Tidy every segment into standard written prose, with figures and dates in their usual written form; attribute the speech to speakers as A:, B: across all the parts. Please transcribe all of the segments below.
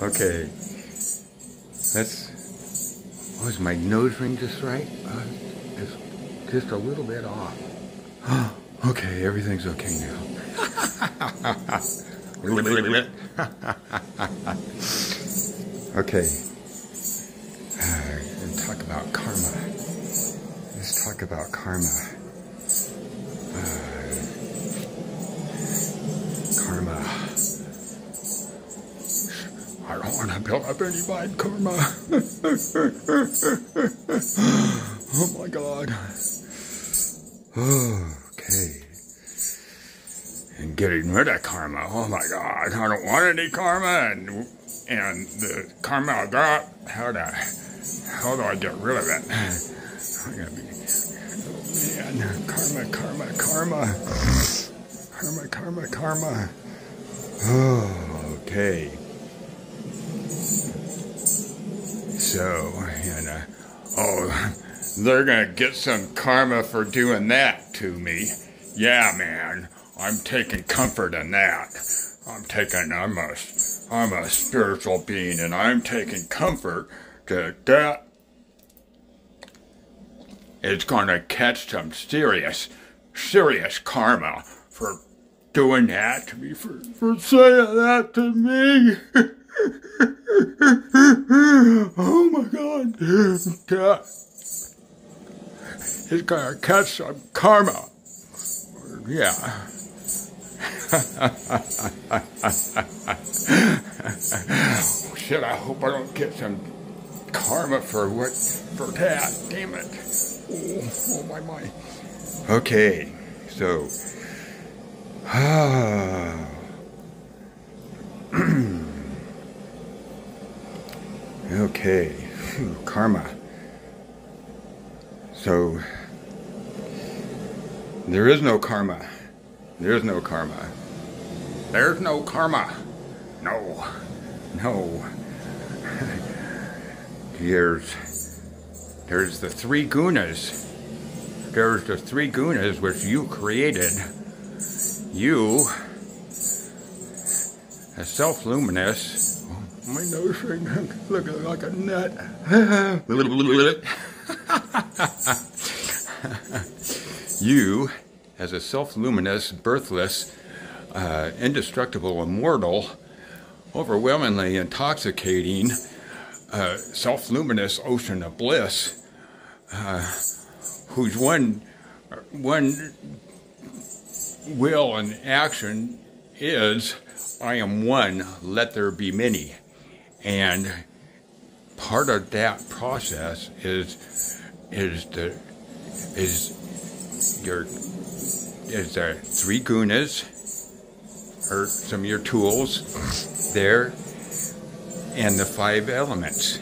A: Okay. Was my nose ring just right? It's just a little bit off. Okay, everything's okay now. Okay. Let's talk about karma. Let's talk about karma. Karma. I don't want to build up any bad karma. Oh my God. Okay. And getting rid of karma. Oh my God. I don't want any karma. And the karma I got, how do I get rid of it? I'm gonna be, oh man, karma. Karma. Oh, okay. So, they're gonna get some karma for doing that to me. Yeah, man, I'm taking comfort in that. I'm a spiritual being, and I'm taking comfort that it's gonna catch some serious karma for doing that to me, for saying that to me. Oh my God. He's gonna catch some karma. Yeah. Shit, I hope I don't get some karma for that. Damn it. Oh my. Okay, so okay, karma. So there is no karma. There's no karma. There's no karma. No. There's the three gunas. There's the three gunas which you created. You, a self-luminous. Oh, my nose ring looking like a nut. You, as a self-luminous, birthless, indestructible, immortal, overwhelmingly intoxicating, self-luminous ocean of bliss, whose one will and action is, I am one, let there be many. And part of that process is the three gunas, or some of your tools there, and the five elements.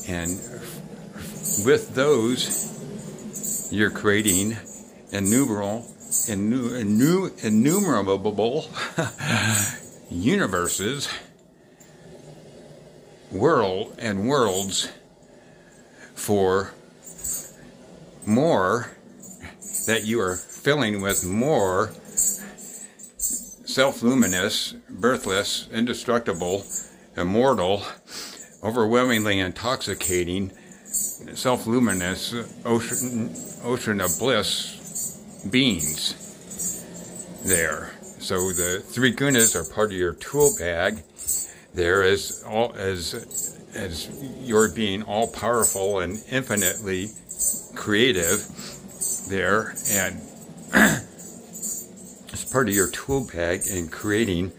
A: And with those, you're creating innumerable universes, worlds for more, that you are filling with more self-luminous, birthless, indestructible, immortal, overwhelmingly intoxicating, self-luminous ocean of bliss beings there. So the three gunas are part of your tool bag there, as your being all powerful and infinitely creative there, and it's part of your tool bag in creating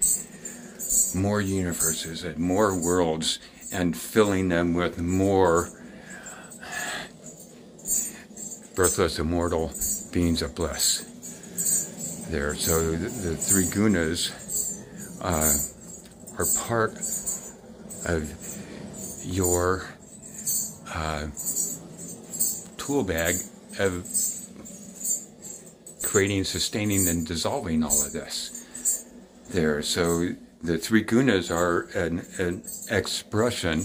A: more universes and more worlds and filling them with more birthless, immortal beings of bliss there. So the three gunas are part of your tool bag of creating, sustaining, and dissolving all of this there. So the three gunas are an expression.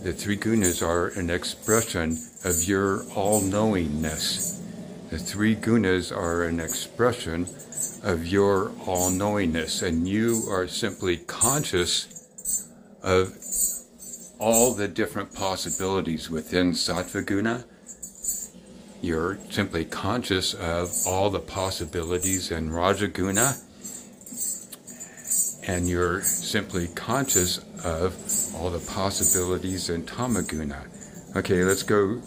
A: The three gunas are an expression of your all-knowingness The three gunas are an expression of your all-knowingness, and you are simply conscious of all the different possibilities within Sattva Guna. You're simply conscious of all the possibilities in Raja Guna, and you're simply conscious of all the possibilities in Tamaguna. Okay, let's go.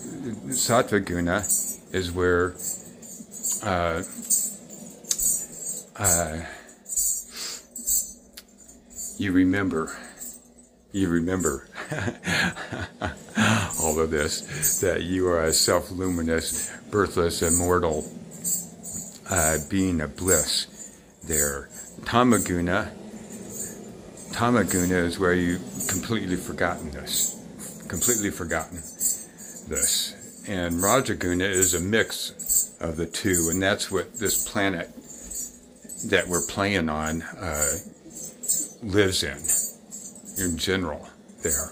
A: Sattva Guna is where you remember all of this, that you are a self-luminous, birthless, immortal being of bliss there. Tamaguna is where you've completely forgotten this. And Rajaguna is a mix of the two, and that's what this planet that we're playing on lives in general there.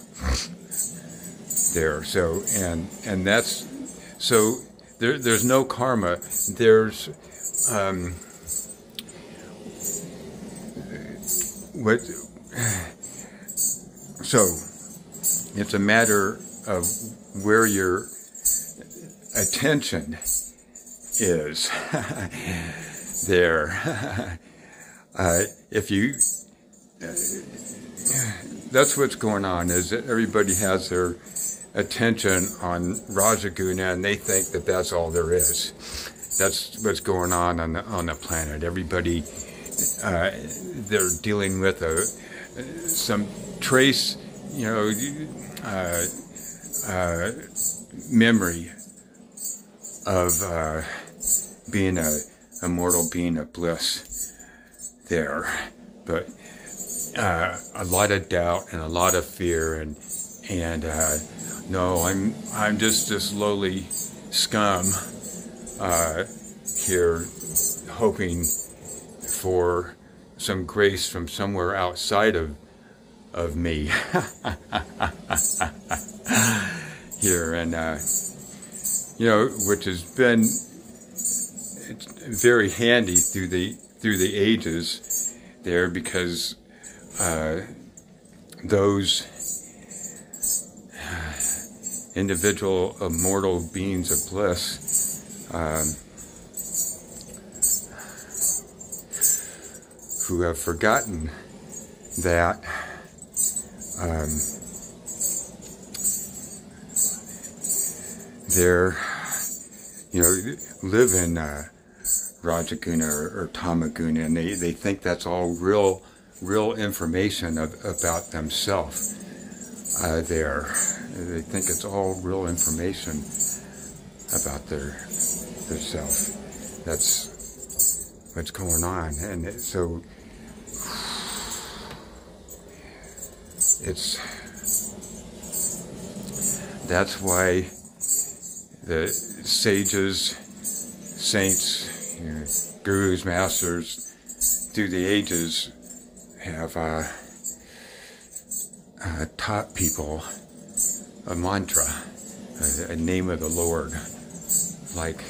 A: So and that's so there's no karma. There's so it's a matter of where your attention is there. If you that's what's going on, is that everybody has their attention on Rajaguna, and they think that that's all there is. That's what's going on the planet. Everybody, they're dealing with some trace, memory of being a immortal being of bliss there, but a lot of doubt and a lot of fear, and no, I'm just this lowly scum here, hoping for some grace from somewhere outside of me here, and which has been very handy through the ages there, because those individual immortal beings of bliss who have forgotten that they're live in Rajaguna or Tamaguna, and they think that's all real information about themselves there. They think it's all real information about their self. That's what's going on, and so that's why the sages, saints, gurus, masters through the ages have taught people a mantra, a name of the Lord, like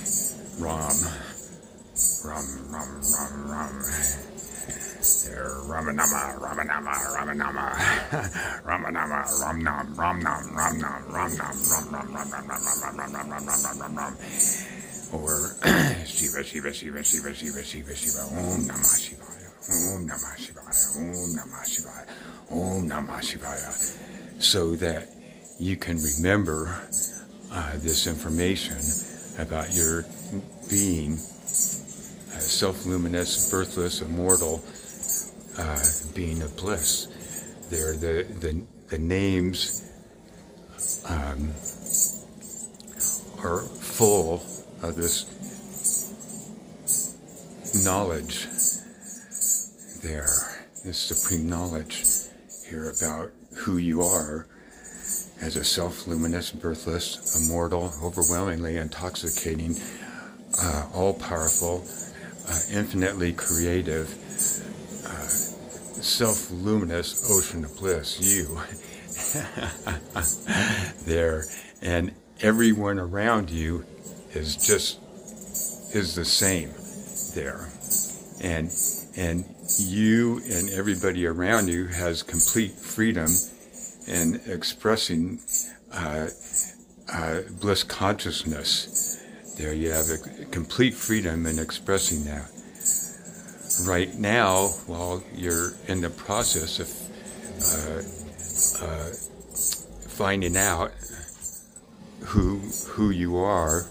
A: Ram, Ram, Ram, Ram, Ram. There, Ramanama, Ramanama, Ramanama, Ramanama, Ramnam, Ramnam, Ramnam, Ramnam, Ram, Ram, Ram, Ram, Ram, Ram, Ram, Ram, Ram, Ram, Ram, Ram, Ram, or Shiva, Shiva, Shiva, Shiva, Shiva, Shiva, Shiva, Om Namah Shivaya, Om Namah Shivaya, Om Namah Shivaya, Om Namah Shivaya, so that you can remember this information about your being, self-luminous, birthless, immortal being of bliss. They're the names are full of this knowledge there, this supreme knowledge here about who you are as a self-luminous, birthless, immortal, overwhelmingly intoxicating, all-powerful, infinitely creative, self-luminous ocean of bliss, you there, and everyone around you is just is the same there, and you and everybody around you has complete freedom in expressing bliss consciousness. There you have a complete freedom in expressing that. Right now, while you're in the process of finding out who you are,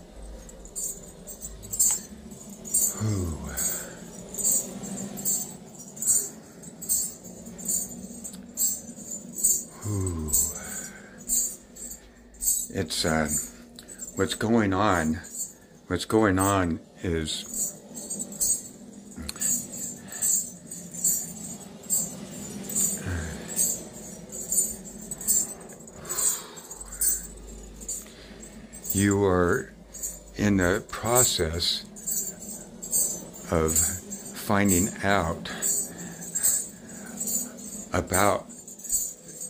A: it's what's going on. What's going on is you are in the process of finding out about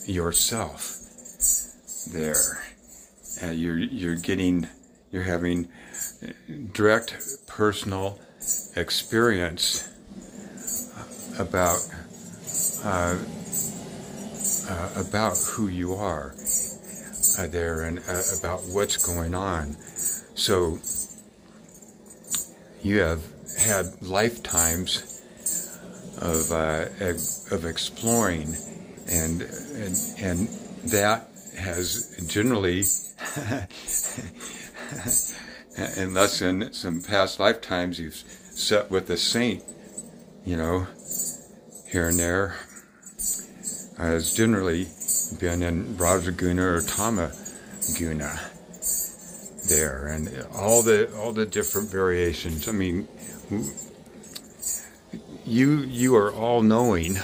A: yourself there. You're having direct personal experience about who you are there, and about what's going on. So you have had lifetimes of exploring, and that has generally, unless in some past lifetimes you've sat with a saint, here and there, has generally been in Rajaguna or Tamaguna there, and all the different variations. I mean, you are all knowing.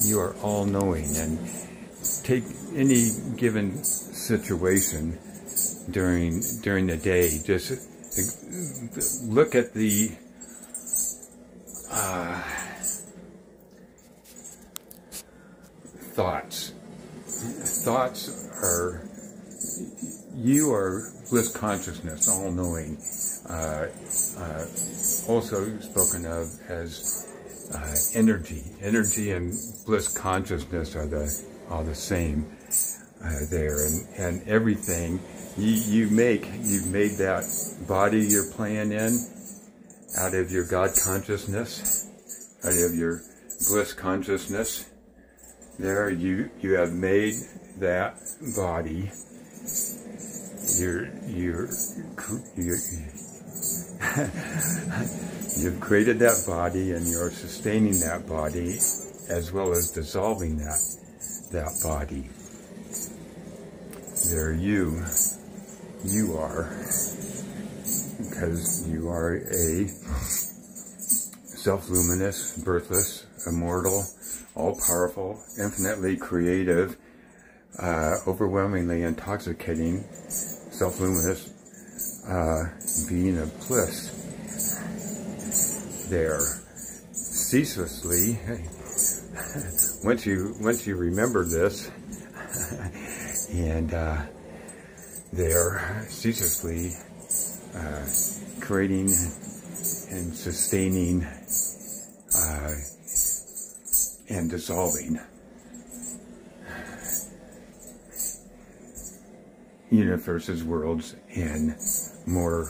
A: You are all knowing, and take any given situation during the day. Just look at the thoughts. Thoughts are, you are bliss consciousness, all knowing. Also spoken of as energy. Energy and bliss consciousness are the same there, and everything you've made that body you're playing in out of your God consciousness, out of your bliss consciousness. There, you have made that body. You've created that body, and you're sustaining that body, as well as dissolving that body. There, you are, because you are a self-luminous, birthless, immortal, all-powerful, infinitely creative, overwhelmingly intoxicating, self-luminous being of bliss there, ceaselessly. Once you remember this, and there, ceaselessly creating and sustaining and dissolving universes, worlds, and more,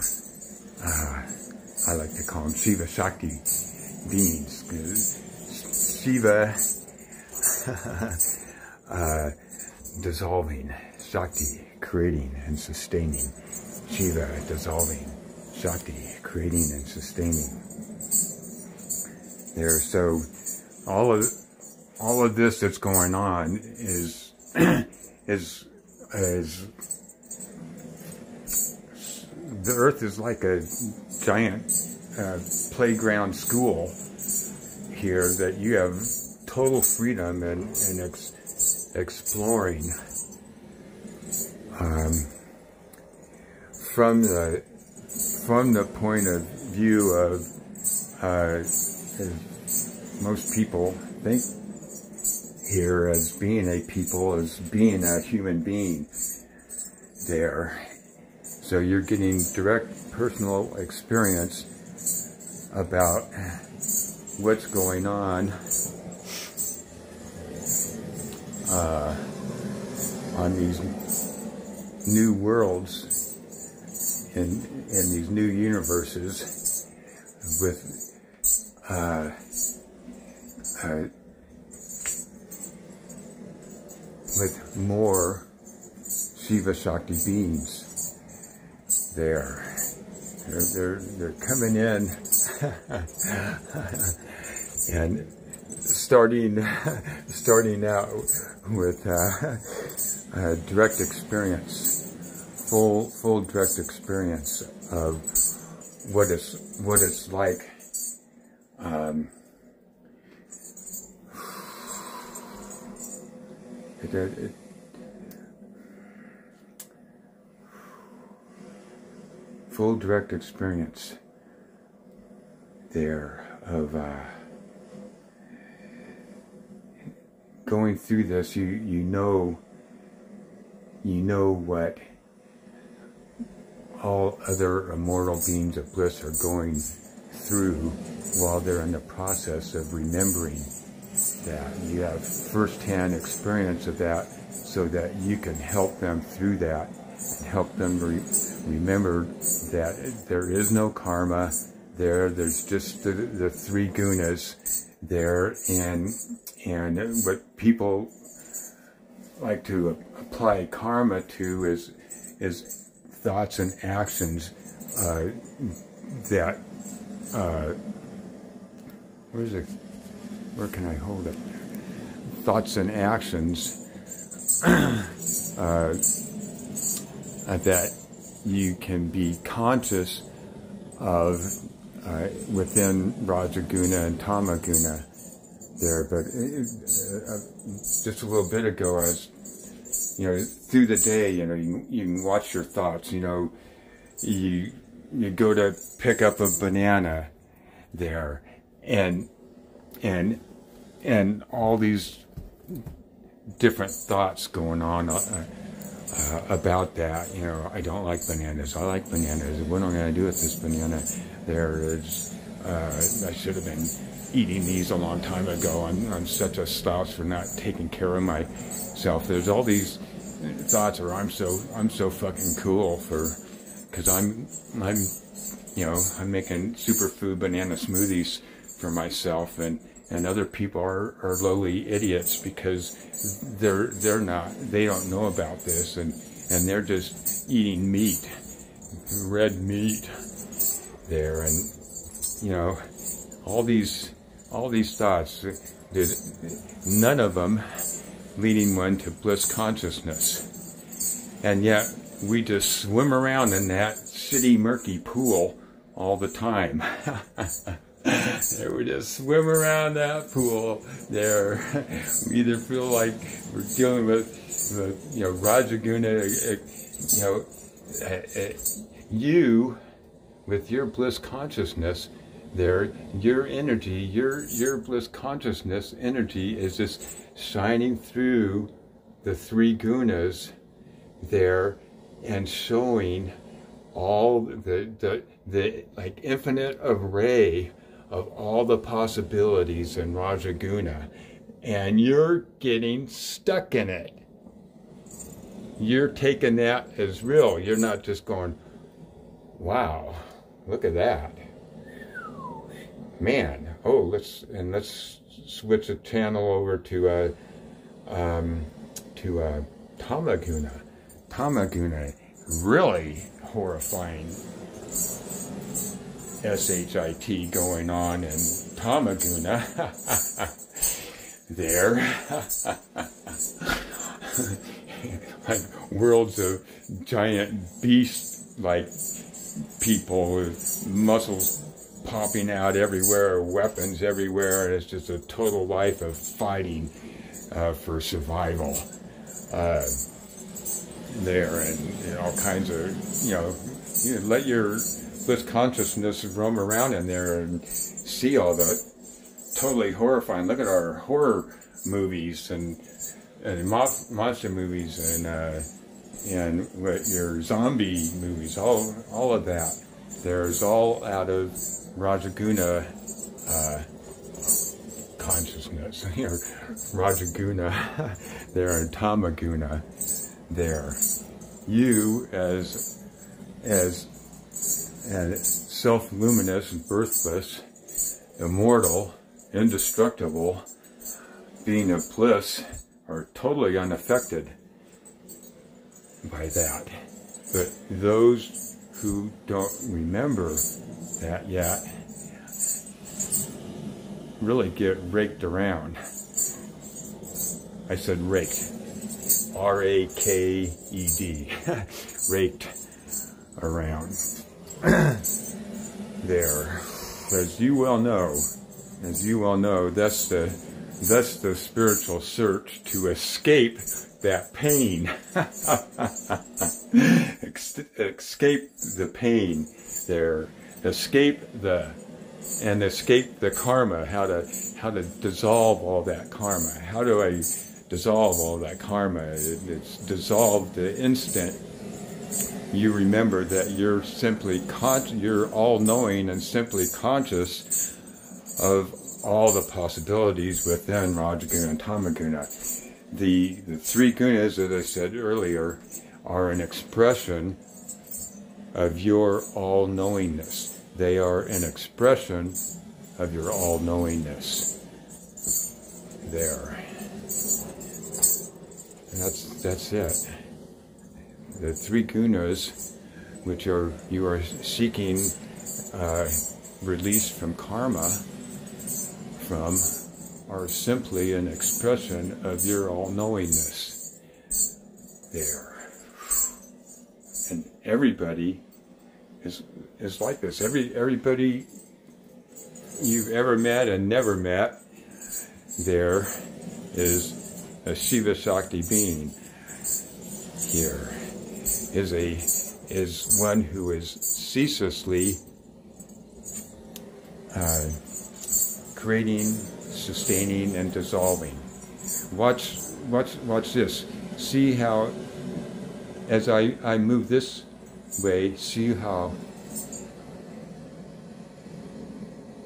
A: I like to call them Shiva Shakti beings. Shiva dissolving, Shakti creating and sustaining. Shiva dissolving, Shakti creating and sustaining. There, so all of this that's going on is the earth is like a giant playground school here, that you have total freedom in exploring from the point of view of most people think here as being a people, as being a human being there. So you're getting direct personal experience about what's going on these new worlds in these new universes with more Shiva Shakti beings there. They're coming in and starting out with direct experience, full direct experience of what it's like. Full direct experience there of going through this. You know what all other immortal beings of bliss are going through while they're in the process of remembering that. You have first-hand experience of that so that you can help them through that and help them remember that there is no karma there's just the three gunas there, and what people like to apply karma to is thoughts and actions that where can I hold it? Thoughts and actions that you can be conscious of within Rajaguna and Tamaguna there. But just a little bit ago, I was, through the day, you can watch your thoughts. You go to pick up a banana there, and all these different thoughts going on about that. I don't like bananas. I like bananas. What am I going to do with this banana? I should have been eating these a long time ago. I'm such a slouch for not taking care of myself. There's all these thoughts, or I'm so fucking cool because I'm making superfood banana smoothies for myself, and other people are lowly idiots because they don't know about this, and they're just eating meat, red meat there, and all these thoughts, none of them leading one to bliss consciousness, and yet we just swim around in that shitty murky pool all the time. We just swim around that pool there. We either feel like we're dealing with Rajaguna, you with your bliss consciousness there, your energy, your bliss consciousness energy is just shining through the three gunas there and showing all the like infinite array of all the possibilities in Rajaguna, and you're getting stuck in it. You're taking that as real. You're not just going, wow, look at that, man. Oh, let's switch the channel over to Tamaguna. Tamaguna, really horrifying SHIT going on in Tamaguna there. Like worlds of giant beast-like people with muscles popping out everywhere, weapons everywhere, and it's just a total life of fighting for survival there, and all kinds of, let your bliss consciousness roam around in there and see all the totally horrifying. Look at our horror movies and monster movies and and what your zombie movies, all of that, there's all out of Rajaguna consciousness, Rajaguna there, and Tamaguna there. You as self-luminous, birthless, immortal, indestructible being of bliss are totally unaffected by that. But those who don't remember that yet really get raked around. I said raked. R-A-K-E-D. Raked around. There. As you well know, that's the spiritual search to escape that pain. Escape the pain there. Escape the karma. How to dissolve all that karma. How do I dissolve all that karma? It's dissolved the instant you remember that you're simply you're all-knowing and simply conscious of all the possibilities within Rajaguna and Tamaguna. The three gunas, as I said earlier, are an expression of your all-knowingness. They are an expression of your all-knowingness. There. That's it. The three gunas, which you are seeking release from karma from, are simply an expression of your all-knowingness. There. And everybody is like this. Everybody you've ever met and never met, there is a Shiva Shakti being here. Is one who is ceaselessly creating, sustaining, and dissolving. Watch this. See how, as I move this way, see how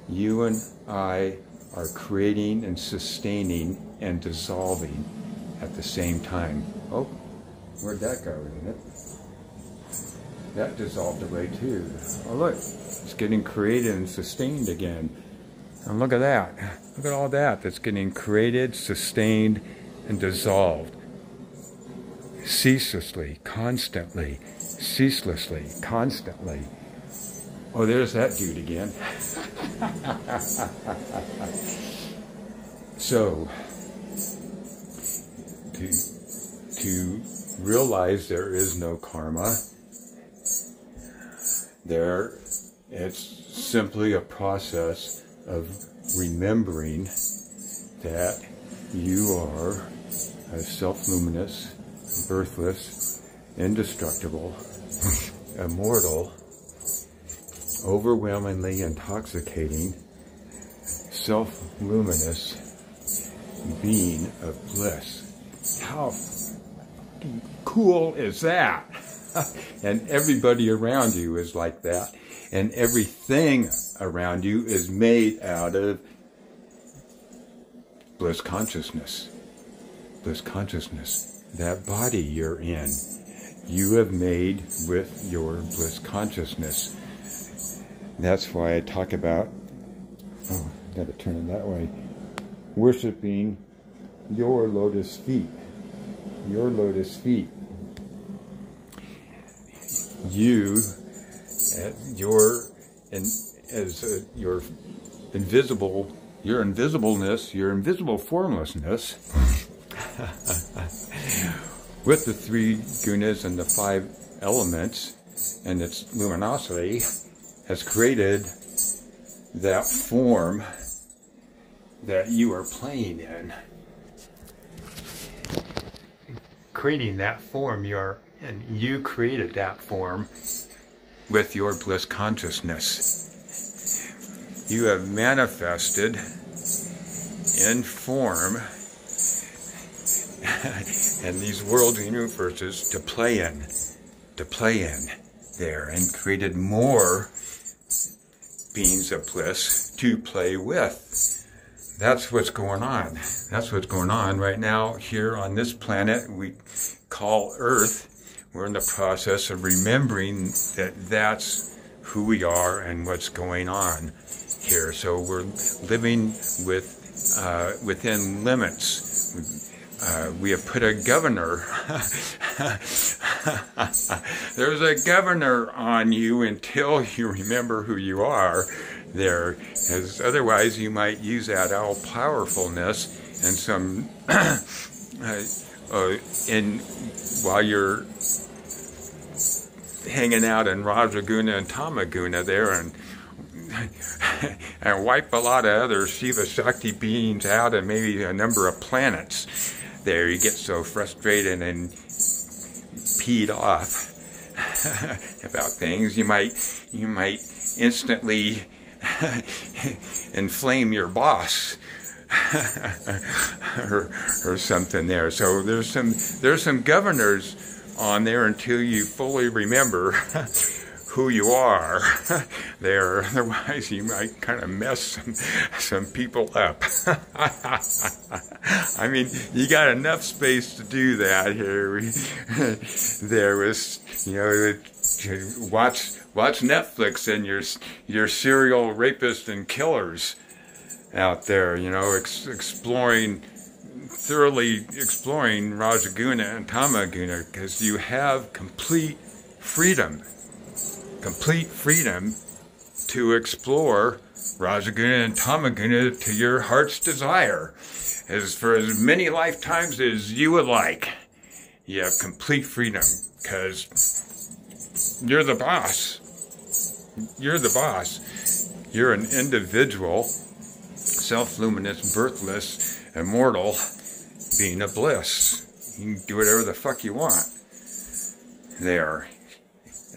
A: you and I are creating and sustaining and dissolving at the same time. Oh, where'd that go, isn't it? That dissolved away too. Oh look, it's getting created and sustained again. And look at that. Look at all that's getting created, sustained, and dissolved. Ceaselessly, constantly, ceaselessly, constantly. Oh, there's that dude again. So, to realize there is no karma, it's simply a process of remembering that you are a self-luminous, birthless, indestructible, immortal, overwhelmingly intoxicating, self-luminous being of bliss. How cool is that? And everybody around you is like that. And everything around you is made out of bliss consciousness. Bliss consciousness. That body you're in, you have made with your bliss consciousness. That's why I talk about, oh, gotta turn it that way, worshiping your lotus feet. Your lotus feet. You, your invisibleness, your invisible formlessness, with the three gunas and the 5 elements and its luminosity, has created that form that you are playing in. Creating that form, and you created that form with your bliss consciousness. You have manifested in form and these world universes to play in there, and created more beings of bliss to play with. That's what's going on. That's what's going on right now here on this planet we call Earth. We're in the process of remembering that that's who we are and what's going on here. So we're living within limits. We have put a governor. There's a governor on you until you remember who you are there, as otherwise you might use that all-powerfulness and some while you're hanging out in Rajaguna and Tamaguna there, and wipe a lot of other Shiva Shakti beings out, and maybe a number of planets there. You get so frustrated and peed off about things, you might instantly inflame your boss or something there. So there's some governors on there until you fully remember who you are there. Otherwise you might kind of mess some people up. I mean, you got enough space to do that here. There was, you know, watch Netflix and your serial rapists and killers out there, you know, thoroughly exploring Rajaguna and Tamaguna, because you have complete freedom to explore Rajaguna and Tamaguna to your heart's desire, for as many lifetimes as you would like. You have complete freedom, because you're the boss. You're the boss. You're an individual, self-luminous, birthless, immortal being of bliss. You can do whatever the fuck you want there.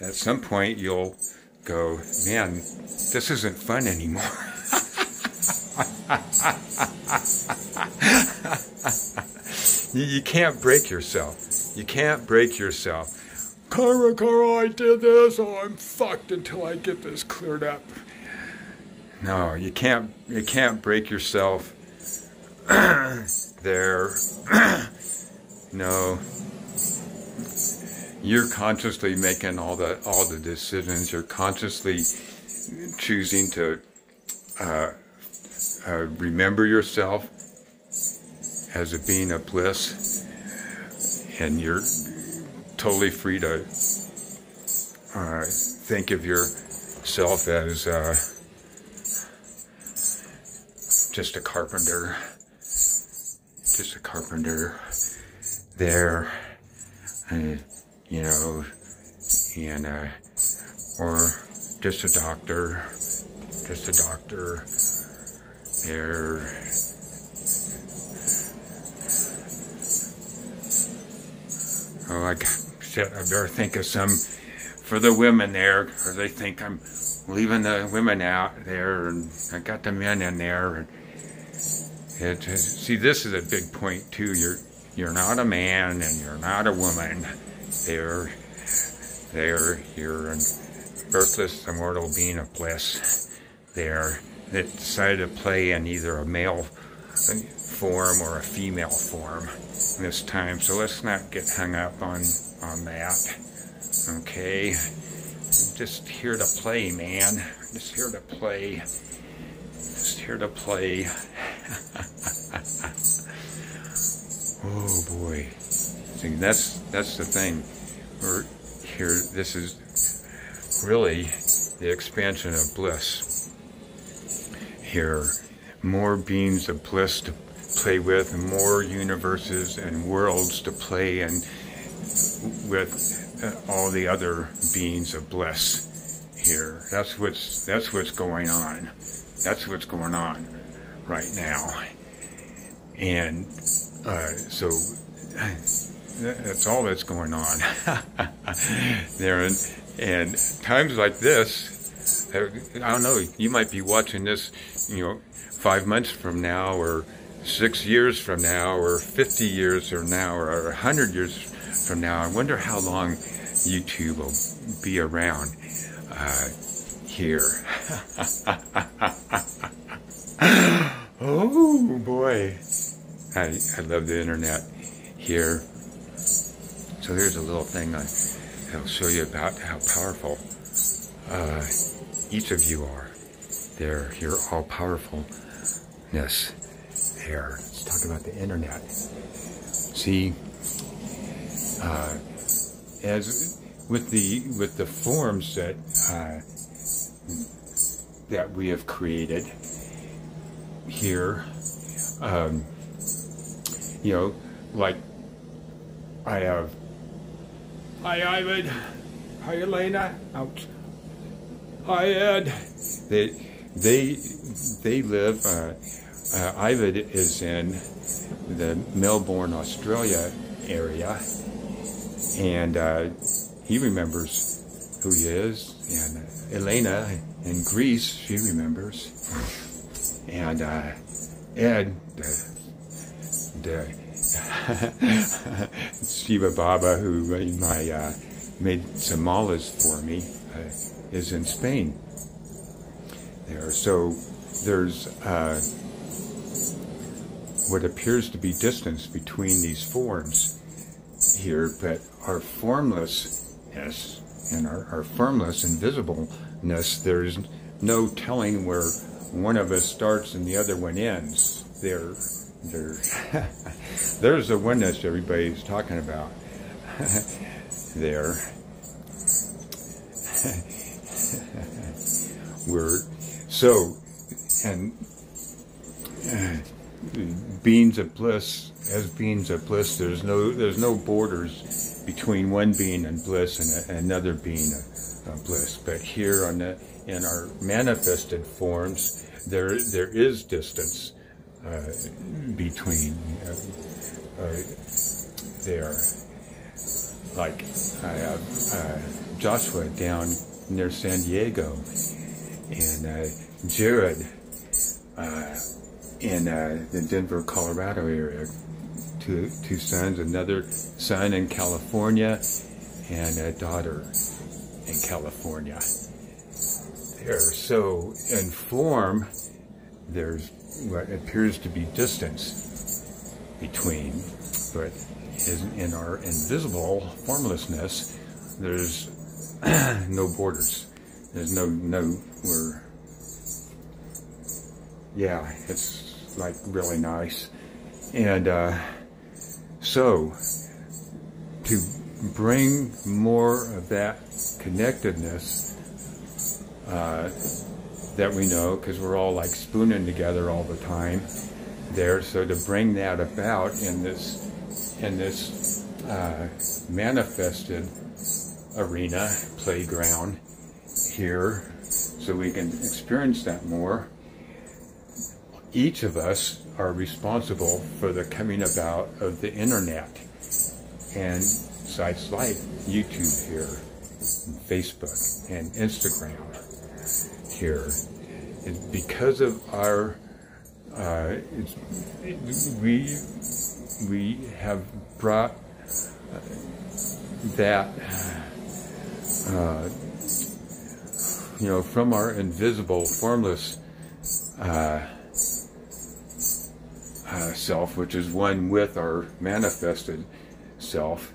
A: At some point you'll go, man, this isn't fun anymore. You can't break yourself. You can't break yourself. Karma, I did this, oh, I'm fucked until I get this cleared up. No, you can't break yourself there. No. You're consciously making all the decisions. You're consciously choosing to remember yourself as a being of bliss, and you're totally free to think of yourself as just a carpenter there, you know, and or just a doctor there. Oh, like shit, I better think of some for the women there, or they think I'm leaving the women out there, and I got the men in there. And see, this is a big point too. You're not a man and you're not a woman. You're an birthless, immortal being of bliss there that decided to play in either a male form or a female form this time. So let's not get hung up on that. Okay, just here to play, man. Just here to play. Just here to play. Oh boy. See, that's the thing. We're here. This is really the expansion of bliss. Here, more beings of bliss to play with, and more universes and worlds to play in with all the other beings of bliss here. That's what's going on. That's what's going on right now. And so that's all that's going on there. And times like this, I don't know, you might be watching this, 5 months from now, or 6 years from now, or 50 years from now, or 100 years from now, I wonder how long YouTube will be around here. Oh boy, I love the internet here. So here's a little thing that'll show you about how powerful each of you are. There, your all-powerfulness. There. Let's talk about the internet. See, as with the forms that we have created here, you know, like I have. Hi, Ivan. Hi, Elena. Ouch. Hi, Ed. They live. Ivan is in the Melbourne, Australia area, and he remembers who he is. And Elena in Greece, she remembers. And Ed, the Shiva Baba, who made some malas for me, is in Spain. There, so there's what appears to be distance between these forms here, but our formlessness and our formless invisibleness, there's no telling where one of us starts and the other one ends. There's the oneness everybody's talking about. There. And beings of bliss, as beings of bliss, there's no borders between one being and bliss and another being of bliss. But here in our manifested forms, there is distance between there. Like I have Joshua down near San Diego, and Jared in the Denver, Colorado area. Two sons, another son in California, and a daughter in California. There, so in form, there's what appears to be distance between, but in our invisible formlessness, there's no borders. There's yeah, it's like really nice. And so to bring more of that connectedness that we know, because we're all like spooning together all the time there, so to bring that about in this manifested arena, playground here, so we can experience that more. Each of us are responsible for the coming about of the internet and sites like YouTube here, and Facebook and Instagram here. And because of our we have brought that you know, from our invisible, formless self, which is one with our manifested self,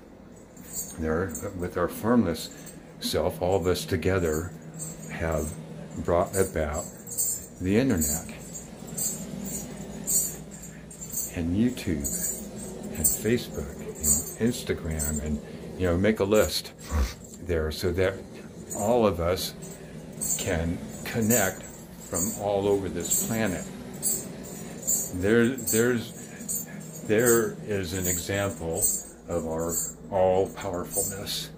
A: there, with our formless self, all of us together have brought about the internet and YouTube and Facebook and Instagram, and, you know, make a list there so that all of us can connect from all over this planet. There is an example of our all-powerfulness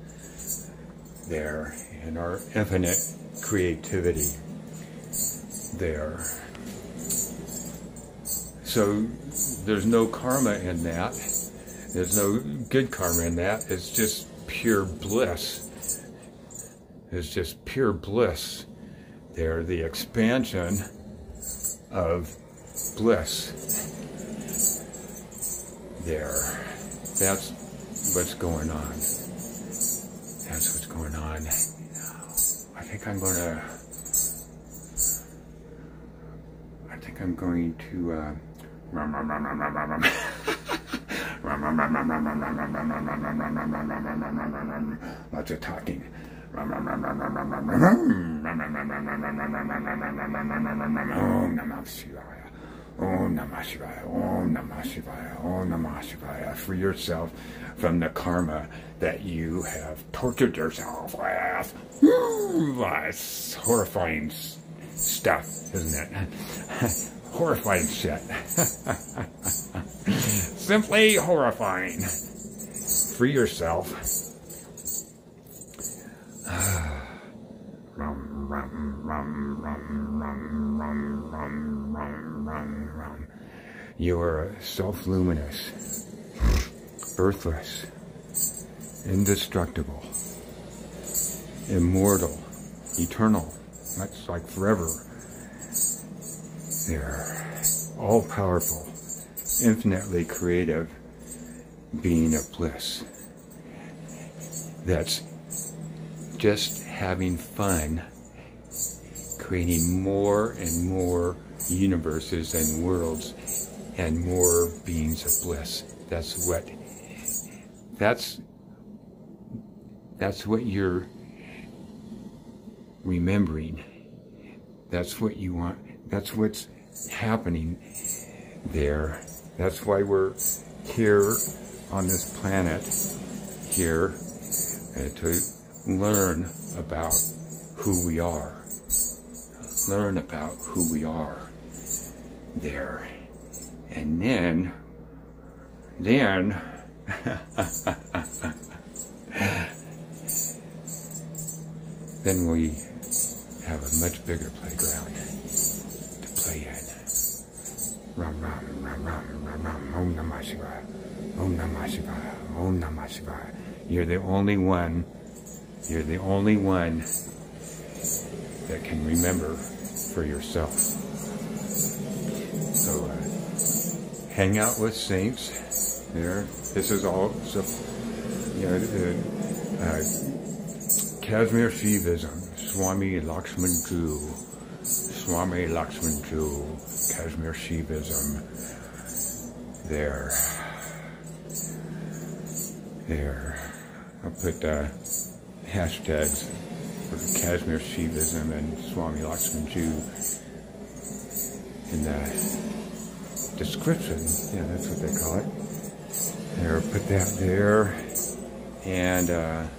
A: there, and our infinite creativity there. So there's no karma in that. There's no good karma in that. It's just pure bliss. It's just pure bliss there, the expansion of bliss there. That's what's going on. That's what's going on. I think I'm going to lots of talking. Om Namah Shivaya. Om Namah Shivaya. Om Namah Shivaya. Om Namah Shivaya. Free yourself from the karma that you have tortured yourself with. It's horrifying stuff, isn't it? Horrifying shit. Simply horrifying. Free yourself. You are self-luminous, birthless, indestructible, immortal, eternal. That's like forever. They're all-powerful, infinitely creative being of bliss. That's just having fun, creating more and more universes and worlds and more beings of bliss. That's what you're remembering. That's what you want. That's what's happening there. That's why we're here on this planet, here to learn about who we are. Learn about who we are there. And then then we have a much bigger playground to play in. Ram Ram Ram Ram Ram Ram. Om Namah Shivaya. Om Namah Shivaya. Om Namah Shivaya. You're the only one. You're the only one that can remember for yourself. So hang out with saints. There. This is all, Kashmir Shivism. Swami Lakshman-Ju. Swami Lakshman-Ju. Kashmir Shivism. There. I'll put hashtags for Kashmir Shivism and Swami Lakshman-Ju in the description. Yeah, that's what they call it. There, put that there, and I'll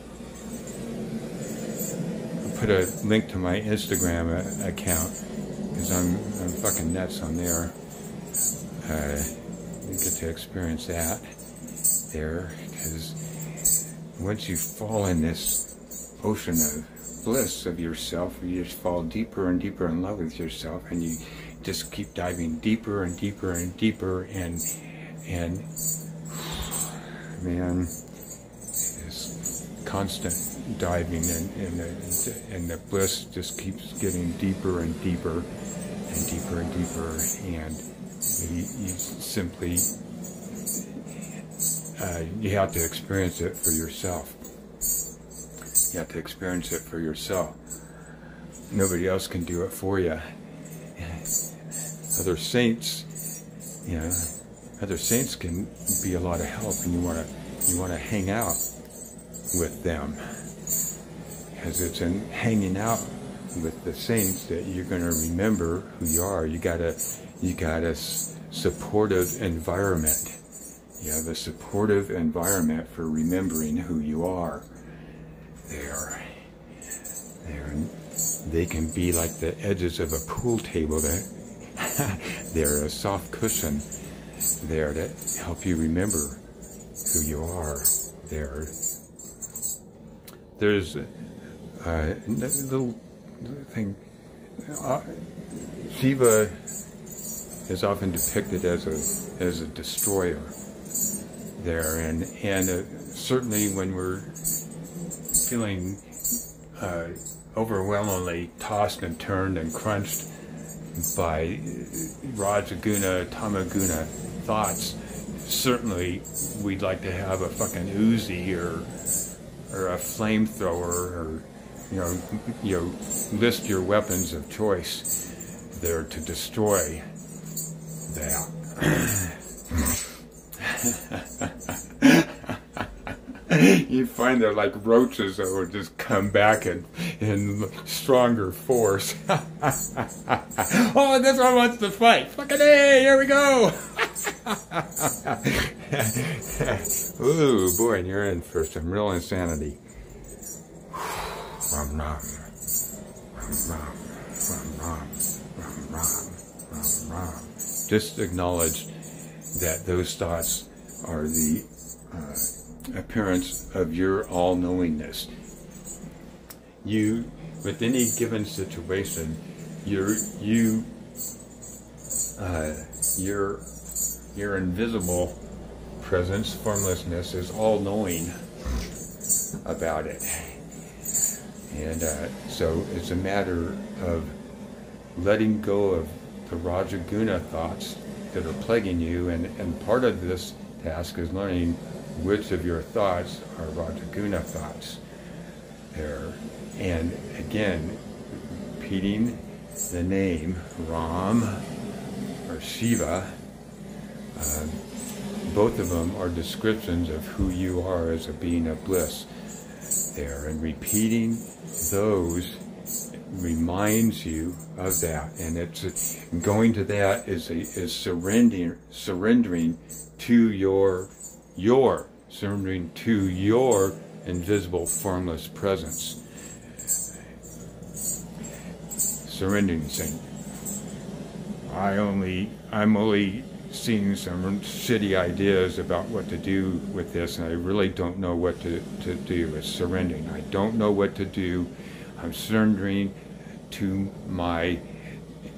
A: put a link to my Instagram account because I'm fucking nuts on there. You get to experience that there, because once you fall in this ocean of bliss of yourself, you just fall deeper and deeper in love with yourself, and you just keep diving deeper and deeper and deeper, and man, this constant diving and the bliss just keeps getting deeper and deeper and deeper and deeper, and you simply you have to experience it for yourself. You have to experience it for yourself. Nobody else can do it for you. Other saints, other saints can be a lot of help, and you want to hang out with them, because it's in hanging out with the saints that you're going to remember who you are. You got a supportive environment. You have a supportive environment for remembering who you are. They can be like the edges of a pool table. They're a soft cushion there to help you remember who you are. There's a little thing. Shiva is often depicted as a destroyer there, and certainly when we're feeling overwhelmingly tossed and turned and crunched by Rajaguna, Tamaguna thoughts, certainly we'd like to have a fucking Uzi or a flamethrower, or list your weapons of choice there to destroy that. You find they're like roaches that will just come back in stronger force. Oh, this one wants to fight. Fucking hey, here we go. Ooh, boy, and you're in for some real insanity. Rum, rum. Rum, rum. Rum, rum. Rum, rum. Rum, rum. Just acknowledge that those thoughts are the appearance of your all-knowingness. You, with any given situation, your invisible presence, formlessness, is all-knowing about it. And so it's a matter of letting go of the Rajaguna thoughts that are plaguing you, and part of this task is learning which of your thoughts are Rajaguna thoughts there. And again, repeating the name Ram or Shiva, both of them are descriptions of who you are as a being of bliss there, and repeating those reminds you of that, and it's going to that is surrendering to your surrendering to your invisible formless presence, surrendering, saying, I'm only seeing some shitty ideas about what to do with this, and I really don't know what to do. It's surrendering. I don't know what to do. I'm surrendering to my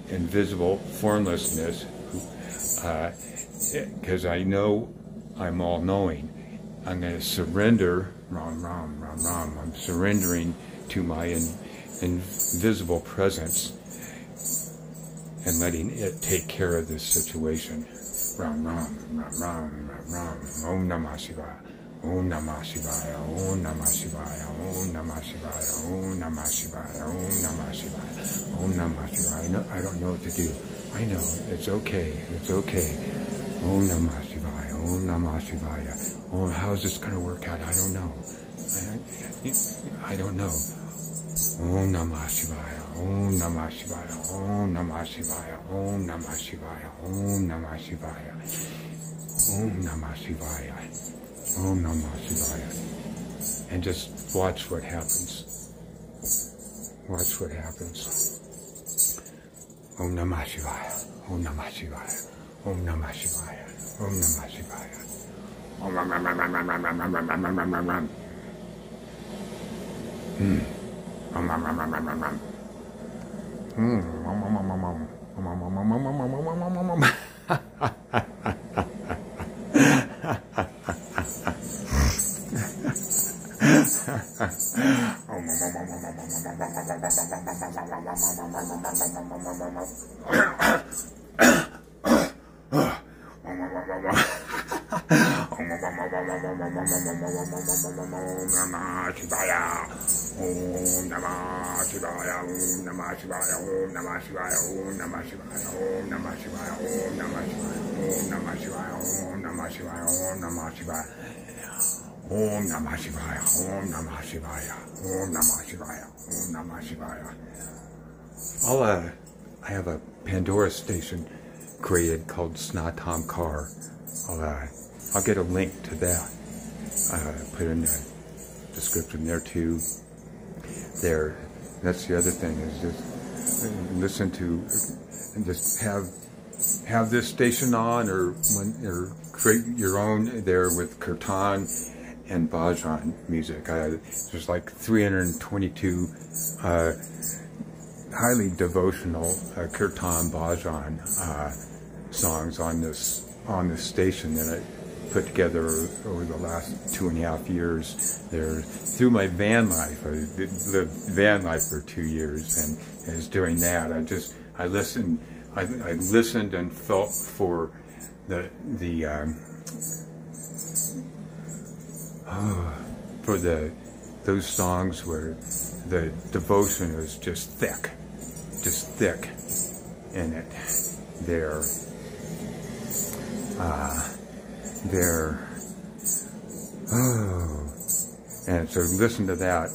A: invisible formlessness, because I know I'm all-knowing. I'm going to surrender, Ram, Ram, Ram, Ram. I'm surrendering to my invisible presence and letting it take care of this situation. Ram, Ram, Ram, Ram, Ram, Ram. Om Namah Shivaya. Om Namah Shivaya. Om Namah Shivaya. Om Namah Shivaya. Om Namah Shivaya. Om Namah Shivaya. Om Namah Shivaya. I don't know what to do. I know. It's okay. It's okay. Om Namah Shivaya. Om Namah Shivaya. Oh, how's this going to work out? I don't know. I don't know. Om Namah Shivaya. Om Namah Shivaya. Om Namah Shivaya. Om Namah Shivaya. Om Namah Shivaya. Om Namah Shivaya. Om Namah Shivaya. And just watch what happens. Watch what happens. Om Namah Shivaya. Om Namah Shivaya. Om Namah Shivaya. Om Namah Shivaya. Om Namah Shivaya. I have a Pandora station created called Snatam Kuar. I'll get a link to that. Put in the description there too. There, that's the other thing, is just listen to, and just have this station on, or create your own there with kirtan and bhajan music. There's like 322 highly devotional kirtan bhajan songs on this station that I put together over the last 2.5 years there through my van life. I lived van life for 2 years, and as doing that, I listened and felt for the for those songs where the devotion is just thick in it. They're and so listen to that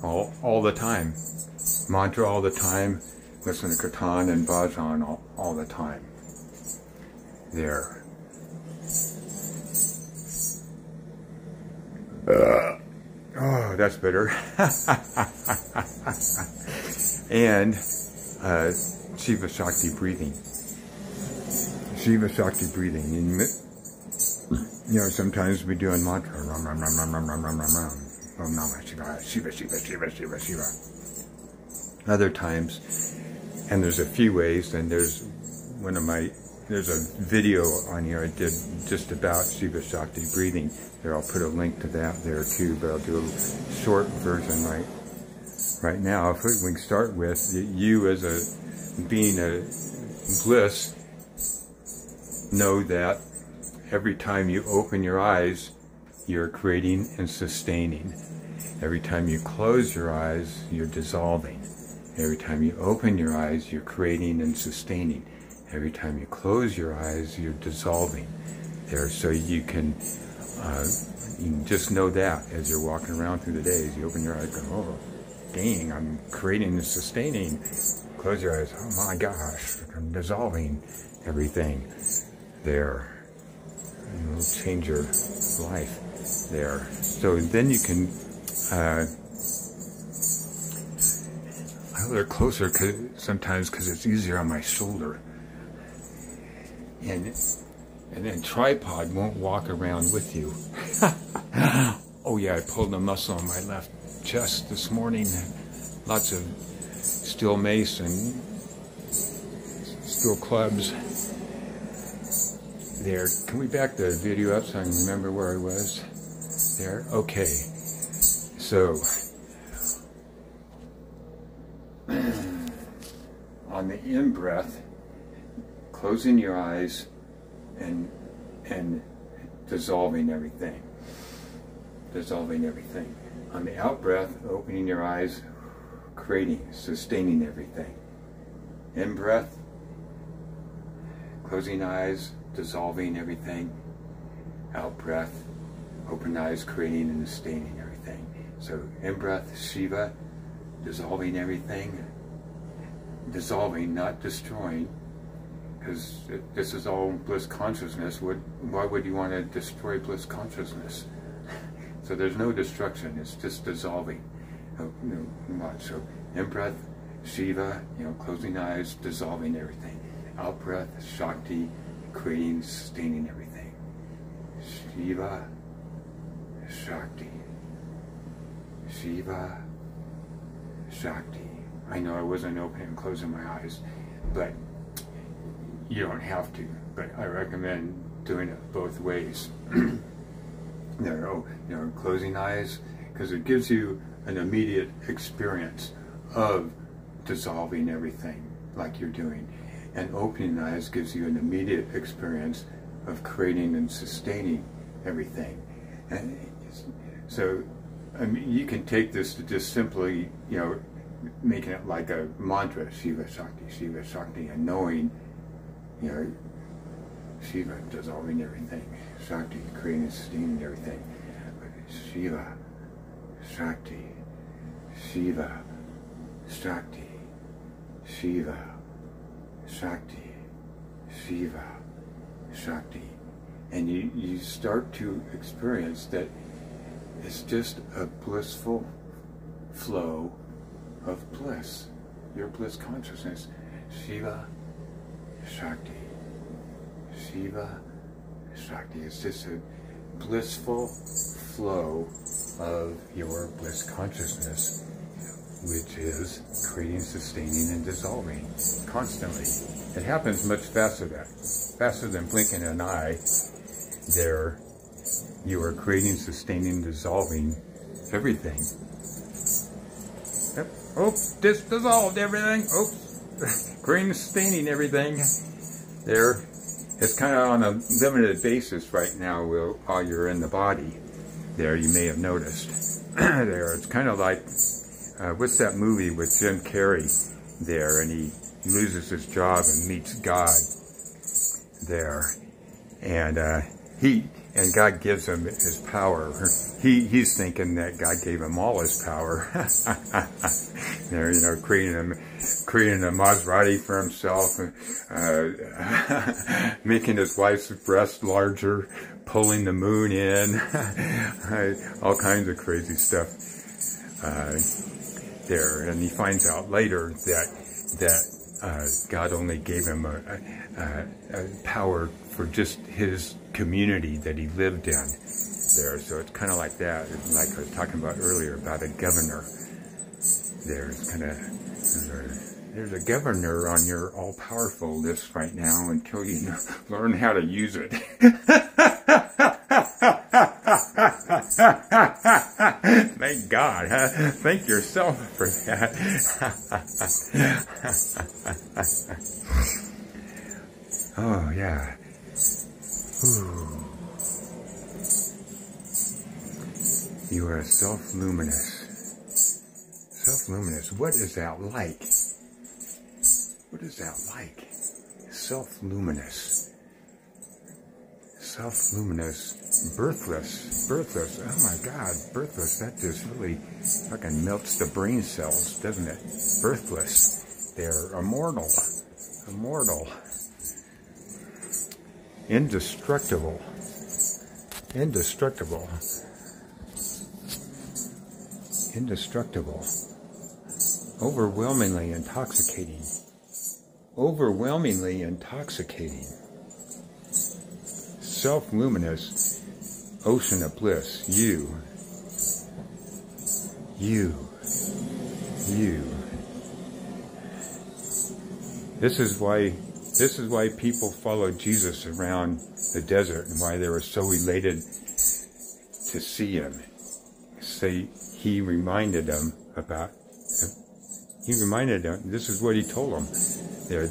A: all the time, mantra all the time, listen to kirtan and bhajan all the time. There. Oh, that's better. And Shiva Shakti breathing. Shiva Shakti breathing. You know, sometimes we do a mantra. Ram, ram, ram, ram, ram, ram, ram, ram, ram. Om Namah Shivaya. Shiva, Shiva, Shiva, Shiva, Shiva. Other times, and there's a few ways, and there's a video on here I did just about Shiva Shakti breathing. There, I'll put a link to that there too, but I'll do a short version right now. If we can start with you as a being a bliss, know that every time you open your eyes, you're creating and sustaining. Every time you close your eyes, you're dissolving. Every time you open your eyes, you're creating and sustaining. Every time you close your eyes, you're dissolving. There, so you can just know that as you're walking around through the day. As you open your eyes, go, oh, dang, I'm creating and sustaining. Close your eyes, oh my gosh, I'm dissolving everything. There. And it'll change your life there. So then you can a little closer sometimes because it's easier on my shoulder. And then tripod won't walk around with you. Oh yeah, I pulled a muscle on my left chest this morning. Lots of steel mace and steel clubs. There, can we back the video up so I can remember where I was? There, okay. So, on the in-breath, closing your eyes and dissolving everything. Dissolving everything. On the out-breath, opening your eyes, creating, sustaining everything. In-breath, closing eyes, dissolving everything. Out breath, open eyes, creating and sustaining everything. So in breath, Shiva, dissolving everything. Dissolving, not destroying, because this is all bliss consciousness. Why would you want to destroy bliss consciousness? So there's no destruction, it's just dissolving. So in breath, Shiva, closing eyes, dissolving everything. Out breath, Shakti, creating, sustaining everything. Shiva, Shakti. Shiva, Shakti. I know I wasn't opening and closing my eyes, but you don't have to. But I recommend doing it both ways. Closing eyes, because it gives you an immediate experience of dissolving everything like you're doing. And opening eyes gives you an immediate experience of creating and sustaining everything. And so, I mean, you can take this to just simply, making it like a mantra, Shiva Shakti, and knowing, Shiva dissolving everything, Shakti creating and sustaining everything. But Shiva, Shakti, Shiva, Shakti, Shiva, Shakti, Shiva, Shakti. And you start to experience that it's just a blissful flow of bliss, your bliss consciousness. Shiva, Shakti, Shiva, Shakti. It's just a blissful flow of your bliss consciousness, which is creating, sustaining, and dissolving constantly. It happens much faster than blinking an eye. There, you are creating, sustaining, dissolving everything. Yep. Oops, just dissolved everything. Oops, creating, sustaining everything. There,
B: it's kind of on a limited basis right now while you're in the body. There, you may have noticed. There, it's kind of like, what's that movie with Jim Carrey there, and he loses his job and meets God there, and God gives him his power. He's thinking that God gave him all his power. There, you know, creating a Maserati for himself, making his wife's breast larger, pulling the moon in, all kinds of crazy stuff there. And he finds out later that God only gave him a power for just his community that he lived in there. So it's kind of like that. It's like I was talking about earlier about a governor. There's kind of, there's a governor on your all-powerful list right now until you learn how to use it. Thank God. Huh? Thank yourself for that. Oh, yeah. Ooh. You are self-luminous. Self-luminous. What is that like? What is that like? Self-luminous. Self-luminous. Birthless. Birthless. Oh my God. Birthless. That just really fucking melts the brain cells, doesn't it? Birthless. They're immortal. Immortal. Indestructible. Indestructible. Indestructible. Overwhelmingly intoxicating. Overwhelmingly intoxicating. Self-luminous ocean of bliss. You. This is why people followed Jesus around the desert and why they were so elated to see him. He reminded them, this is what he told them there.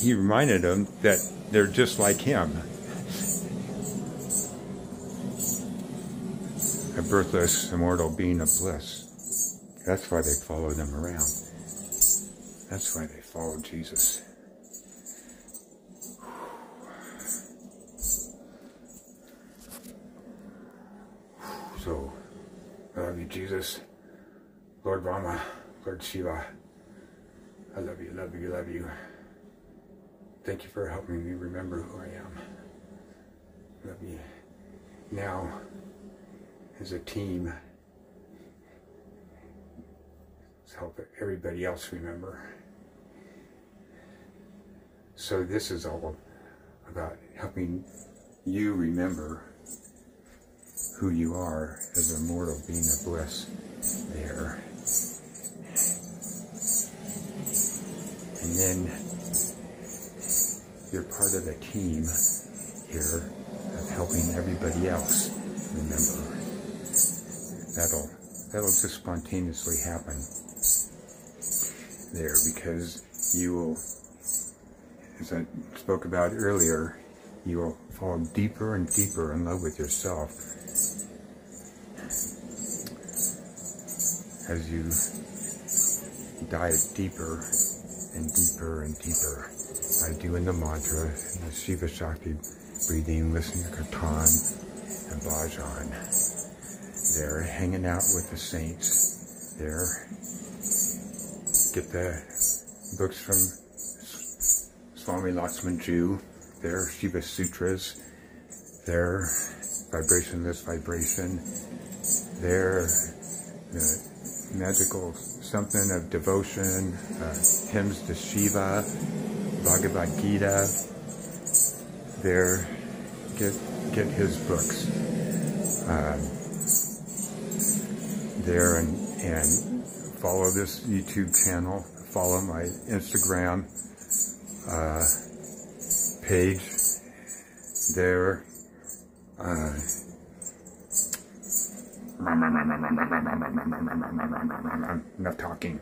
B: He reminded them that they're just like him. A birthless, immortal being of bliss. That's why they followed him around. That's why they followed Jesus. So, I love you, Jesus. Lord Rama, Lord Shiva. I love you, love you, love you. Thank you for helping me remember who I am. Love you. Now, as a team, let's help everybody else remember. So this is all about helping you remember who you are as a mortal being of bliss there. And then you're part of the team here of helping everybody else remember. That'll just spontaneously happen there, because you will, as I spoke about earlier, you will fall deeper and deeper in love with yourself as you dive deeper and deeper and deeper by doing the mantra and the Shiva Shakti breathing, listening to Kirtan and Bhajan. They're hanging out with the saints. There, get the books from Swami Lakshmanju, their Shiva Sutras, their Vibrationless Vibration, their magical something of devotion, hymns to Shiva, Bhagavad Gita. There, get his books there, and follow this YouTube channel, follow my Instagram page there. Enough talking.